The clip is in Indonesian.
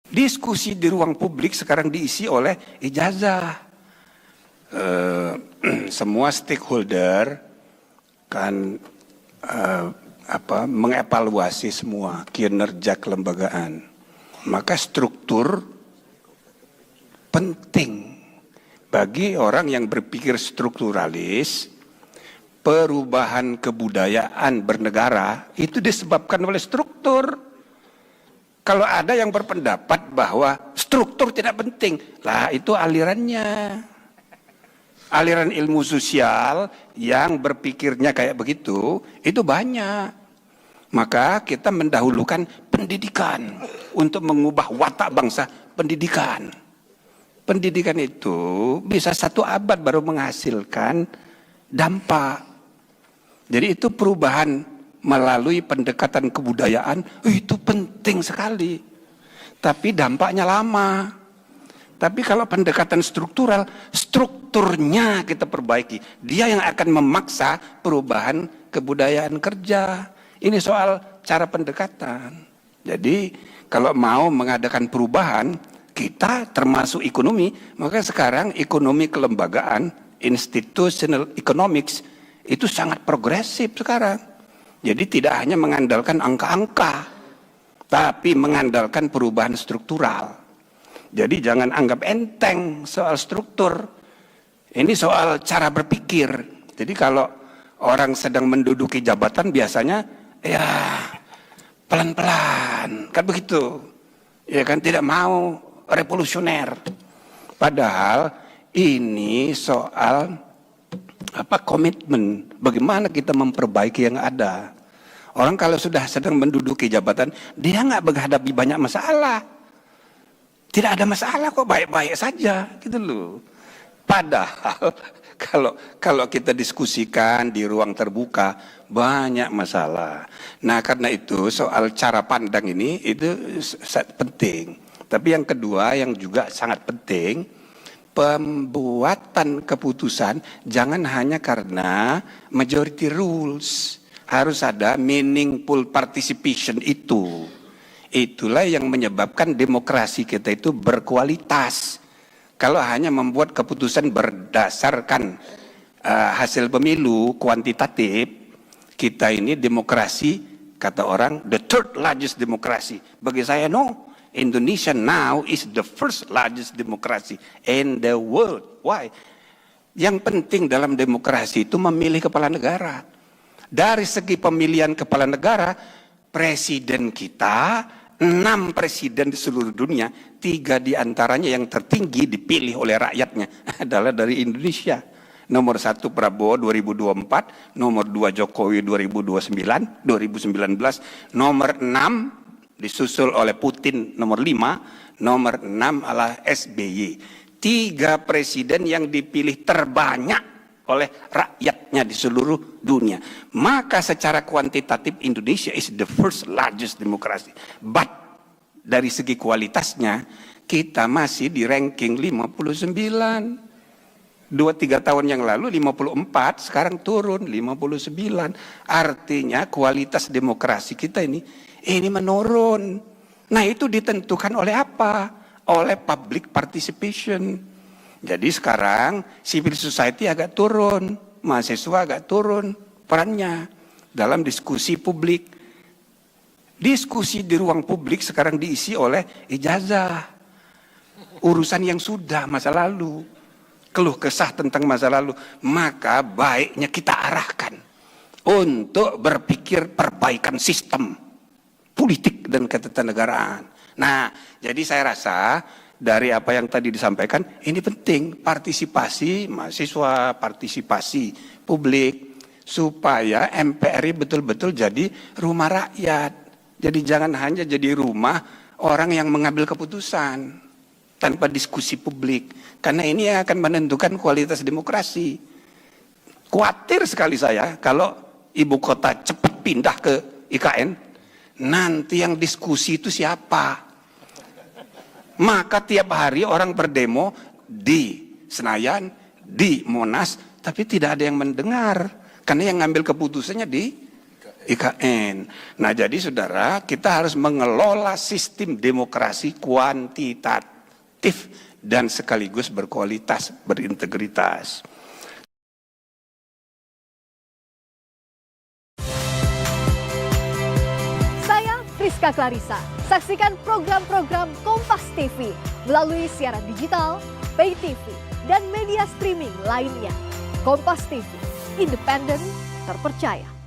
Diskusi di ruang publik sekarang diisi oleh ijazah. Semua stakeholder kan mengevaluasi semua kinerja kelembagaan. Maka struktur penting bagi orang yang berpikir strukturalis. Perubahan kebudayaan bernegara itu disebabkan oleh struktur. Kalau ada yang berpendapat bahwa struktur tidak penting, lah itu alirannya. Aliran ilmu sosial yang berpikirnya kayak begitu, itu banyak. Maka kita mendahulukan pendidikan untuk mengubah watak bangsa, pendidikan. Pendidikan itu bisa 1 abad baru menghasilkan dampak. Jadi itu perubahan melalui pendekatan kebudayaan, itu penting sekali. Tapi dampaknya lama. Tapi kalau pendekatan struktural, strukturnya kita perbaiki. Dia yang akan memaksa perubahan kebudayaan kerja. Ini soal cara pendekatan. Jadi kalau mau mengadakan perubahan, kita termasuk ekonomi, maka sekarang ekonomi kelembagaan, institutional economics, itu sangat progresif sekarang. Jadi tidak hanya mengandalkan angka-angka, tapi mengandalkan perubahan struktural. Jadi jangan anggap enteng soal struktur. Ini soal cara berpikir. Jadi kalau orang sedang menduduki jabatan biasanya ya pelan-pelan, kan begitu. Ya kan, tidak mau revolusioner. Padahal ini soal komitmen, bagaimana kita memperbaiki yang ada. Orang kalau sudah sedang menduduki jabatan, dia nggak menghadapi banyak masalah. Tidak ada masalah kok, baik-baik saja gitu loh. Padahal kalau kita diskusikan di ruang terbuka banyak masalah. Nah, karena itu soal cara pandang ini itu penting. Tapi yang kedua yang juga sangat penting, pembuatan keputusan jangan hanya karena majority rules, harus ada meaningful participation itu. Itulah yang menyebabkan demokrasi kita itu berkualitas. Kalau hanya membuat keputusan berdasarkan hasil pemilu kuantitatif, kita ini demokrasi, kata orang, the third largest demokrasi. Bagi saya no. Indonesia now is the first largest democracy in the world. Why? Yang penting dalam demokrasi itu memilih kepala negara. Dari segi pemilihan kepala negara, presiden kita, 6 presiden di seluruh dunia, 3 diantaranya yang tertinggi dipilih oleh rakyatnya adalah dari Indonesia. Nomor 1 Prabowo 2024, nomor 2 Jokowi 2019, nomor 6 disusul oleh Putin nomor 5, nomor 6 adalah SBY. 3 presiden yang dipilih terbanyak oleh rakyatnya di seluruh dunia. Maka secara kuantitatif Indonesia is the first largest democracy. But dari segi kualitasnya kita masih di ranking 59. 2-3 tahun yang lalu 54, sekarang turun 59. Artinya kualitas demokrasi kita ini menurun. Nah, itu ditentukan oleh apa? Oleh public participation. Jadi sekarang civil society agak turun, mahasiswa agak turun perannya dalam diskusi publik. Diskusi di ruang publik sekarang diisi oleh ijazah. Urusan yang sudah masa lalu, keluh kesah tentang masa lalu, maka baiknya kita arahkan untuk berpikir perbaikan sistem politik dan ketatanegaraan. Nah, jadi saya rasa dari apa yang tadi disampaikan, ini penting partisipasi mahasiswa, partisipasi publik, supaya MPRI betul-betul jadi rumah rakyat. Jadi jangan hanya jadi rumah orang yang mengambil keputusan tanpa diskusi publik. Karena ini yang akan menentukan kualitas demokrasi. Khawatir sekali saya kalau ibu kota cepat pindah ke IKN, nanti yang diskusi itu siapa? Maka tiap hari orang berdemo di Senayan, di Monas, tapi tidak ada yang mendengar. Karena yang ngambil keputusannya di IKN. Nah, jadi saudara, kita harus mengelola sistem demokrasi kuantitatif dan sekaligus berkualitas, berintegritas. Saya Friska Clarissa. Saksikan program-program Kompas TV melalui siaran digital, pay TV, dan media streaming lainnya. Kompas TV, independen, terpercaya.